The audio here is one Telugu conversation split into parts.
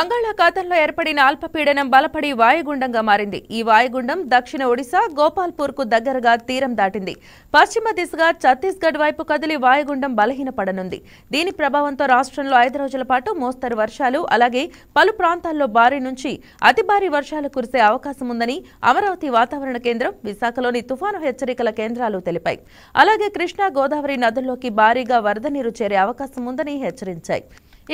బంగాళాఖాతంలో ఏర్పడిన అల్పపీడనం బలపడి వాయుగుండంగా మారింది. ఈ వాయుగుండం దక్షిణ ఒడిశా గోపాల్పూర్కు దగ్గరగా తీరం దాటింది. పశ్చిమ దిశగా ఛత్తీస్గఢ్ వైపు కదిలి వాయుగుండం బలహీనపడనుంది. దీని ప్రభావంతో రాష్ట్రంలో 5 రోజుల పాటు మోస్తరు వర్షాలు అలాగే పలు ప్రాంతాల్లో భారీ నుంచి అతి భారీ వర్షాలు కురిసే అవకాశం ఉందని అమరావతి వాతావరణ కేంద్రం, విశాఖలోని తుఫాను హెచ్చరికల కేంద్రాలు తెలిపాయి. అలాగే కృష్ణా, గోదావరి నదుల్లోకి భారీగా వరద నీరు చేరే అవకాశం ఉందని హెచ్చరించాయి.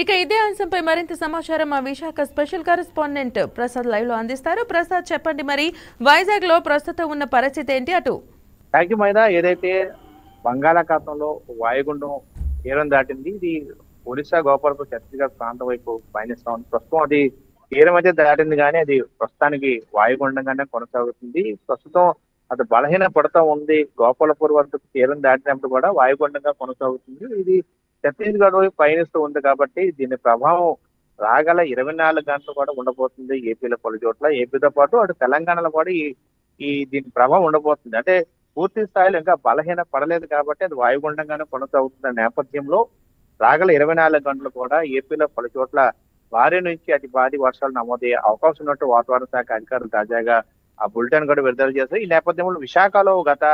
ఇక ఇదే అంశంపై మరింత సమాచారం మా Visakha special correspondent Prasad live లో అందిస్తారు. ప్రసాద్, చెప్పండి, మరి వైజాగ్ లో ప్రస్తుతం ఉన్న పరిస్థితి ఏంటి? అటు థ్యాంక్ యూ మైదా. ఏదైతే బంగాళాఖాతంలో వాయుగుండం తీరం దాటింది, ఇది ఒడిశా గోపాల్పూర్ ఛత్తీస్గఢ్ ప్రాంతం వైపు పయనిస్తా ఉంది. ప్రస్తుతం అది తీరం అయితే దాటింది, కానీ అది ప్రస్తుతానికి వాయుగుండంగానే కొనసాగుతుంది. ప్రస్తుతం అది బలహీన పడుతూ ఉంది. గోపాలపూర్ వరకు తీరం దాటినప్పుడు కూడా వాయుగుండంగా కొనసాగుతుంది. ఇది ఛత్తీస్గఢ్ వైపు పయనిస్తూ ఉంది కాబట్టి దీని ప్రభావం రాగల 24 గంటలు కూడా ఉండబోతుంది ఏపీలో పలు చోట్ల. ఏపీతో పాటు అటు తెలంగాణలో కూడా దీని ప్రభావం ఉండబోతుంది. అంటే పూర్తి స్థాయిలో ఇంకా బలహీన పడలేదు కాబట్టి అది వాయుగుండంగానే కొనసాగుతున్న నేపథ్యంలో రాగల 24 గంటలు కూడా ఏపీలో పలు చోట్ల భారీ నుంచి అతి భారీ వర్షాలు నమోదయ్యే అవకాశం ఉన్నట్టు వాతావరణ శాఖ అధికారులు తాజాగా ఆ బులెటిన్ కూడా విడుదల చేశారు. ఈ నేపథ్యంలో విశాఖలో గత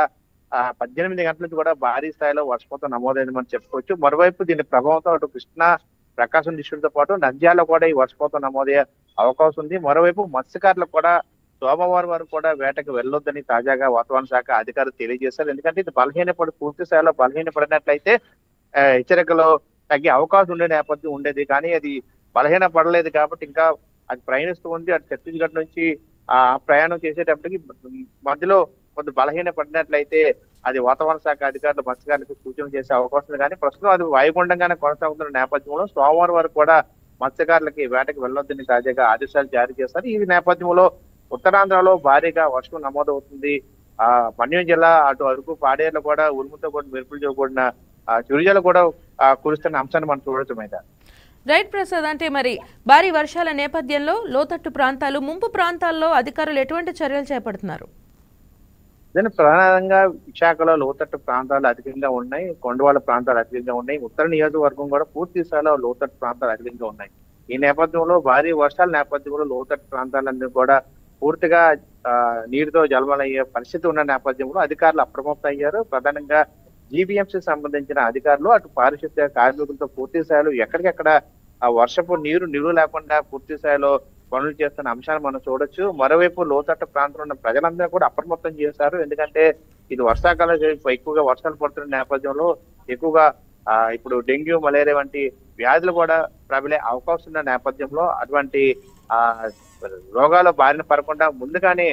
18 గంటల నుంచి కూడా భారీ స్థాయిలో వర్షపాతం నమోదైందని మనం చెప్పుకోవచ్చు. మరోవైపు దీని ప్రభావంతో అటు కృష్ణా, ప్రకాశం డిస్ట్రిక్ట్తో పాటు నంద్యాలలో కూడా ఈ వర్షపాతం నమోదయ్యే అవకాశం ఉంది. మరోవైపు మత్స్యకారులకు కూడా సోమవారం వరకు కూడా వేటకు వెళ్ళొద్దని తాజాగా వాతావరణ శాఖ అధికారులు తెలియజేశారు. ఎందుకంటే ఇది పూర్తి స్థాయిలో బలహీనపడినట్లయితే హెచ్చరికలు తగ్గే అవకాశం ఉండే నేపథ్యం ఉండేది. కానీ అది బలహీన పడలేదు కాబట్టి ఇంకా అది ప్రయాణిస్తూ ఉంది. అటు ఛత్తీస్గఢ్ నుంచి ప్రయాణం చేసేటప్పటికి మధ్యలో కొంత బలహీన పడినట్లయితే అది వాతావరణ శాఖ అధికారులు మత్స్యకారులకు సూచన చేసే అవకాశం ఉంది. కానీ ప్రస్తుతం అది వాయుగుండంగానే కొనసాగుతున్న నేపథ్యంలో సోమవారం వరకు కూడా మత్స్యకారులకి వేటకు వెళ్ళొద్దని తాజాగా ఆదేశాలు జారీ చేస్తారు. ఈ నేపథ్యంలో ఉత్తరాంధ్రలో భారీగా వర్షం నమోదవుతుంది. మన్యం జిల్లా అటు అరకు, పాడేరులో కూడా ఉరుముతో కూడిన మెరుపులతో కూడిన చిరుజలు కూడా కురుస్తున్న అంశాన్ని మనం చూడొచ్చు మీద. రైట్ ప్రసాద్, అంటే మరి భారీ వర్షాల నేపథ్యంలో లోతట్టు ప్రాంతాలు, ముంపు ప్రాంతాల్లో అధికారులు ఎటువంటి చర్యలు చేపడుతున్నారు? దీని ప్రధానంగా విశాఖలో లోతట్టు ప్రాంతాలు అధికంగా ఉన్నాయి, కొండవాళ్ళ ప్రాంతాలు అధికంగా ఉన్నాయి, ఉత్తర నియోజకవర్గం కూడా పూర్తి స్థాయిలో లోతట్టు ప్రాంతాలు అధికంగా ఉన్నాయి. ఈ నేపథ్యంలో భారీ వర్షాల నేపథ్యంలో లోతట్టు ప్రాంతాలన్నీ కూడా పూర్తిగా నీటితో జలమలయ్యే పరిస్థితి ఉన్న నేపథ్యంలో అధికారులు అప్రమత్తం అయ్యారు. ప్రధానంగా జీబీఎంసీ సంబంధించిన అధికారులు అటు పారిశుద్ధ్య కార్మికులతో పూర్తి స్థాయిలో ఎక్కడికెక్కడ ఆ వర్షపు నీరు నిలువ లేకుండా పూర్తి స్థాయిలో పనులు చేస్తున్న అంశాన్ని మనం చూడొచ్చు. మరోవైపు లోతట్టు ప్రాంతంలో ఉన్న ప్రజలందరూ కూడా అప్రమత్తం చేశారు. ఎందుకంటే ఇది వర్షాకాలం ఎక్కువగా వర్షాలు పడుతున్న నేపథ్యంలో ఎక్కువగా ఇప్పుడు డెంగ్యూ, మలేరియా వంటి వ్యాధులు కూడా ప్రబలే అవకాశం ఉన్న నేపథ్యంలో అటువంటి రోగాల బారిన పడకుండా ముందుగానే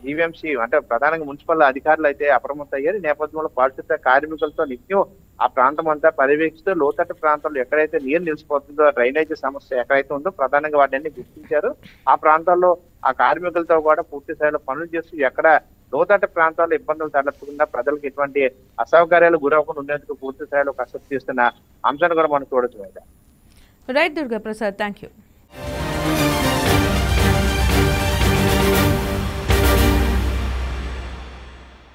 జీవీఎంసీ అంటే ప్రధానంగా మున్సిపల్ అధికారులు అయితే అప్రమత్తం అయ్యారు. ఈ నేపథ్యంలో పారిశుద్ధ్య కార్మికులతో నిత్యం ఆ ప్రాంతం అంతా పర్యవేక్షిస్తూ లోతట్టు ప్రాంతాల్లో ఎక్కడైతే నీరు నిలిచిపోతుందో, డ్రైనేజీ సమస్య ఎక్కడైతే ఉందో ప్రధానంగా వాటిని గుర్తించారు. ఆ ప్రాంతాల్లో ఆ కార్మికులతో కూడా పూర్తి స్థాయిలో పనులు చేస్తూ ఎక్కడ లోతట్టు ప్రాంతాల్లో ఇబ్బందులు తలెత్తకుండా ప్రజలకు ఎటువంటి అసౌకర్యాలు గురవకుండా ఉండేందుకు పూర్తి స్థాయిలో కసరత్తు చేస్తున్న అంశాన్ని కూడా మనం చూడొచ్చు. Right Durga Prasad, thank you.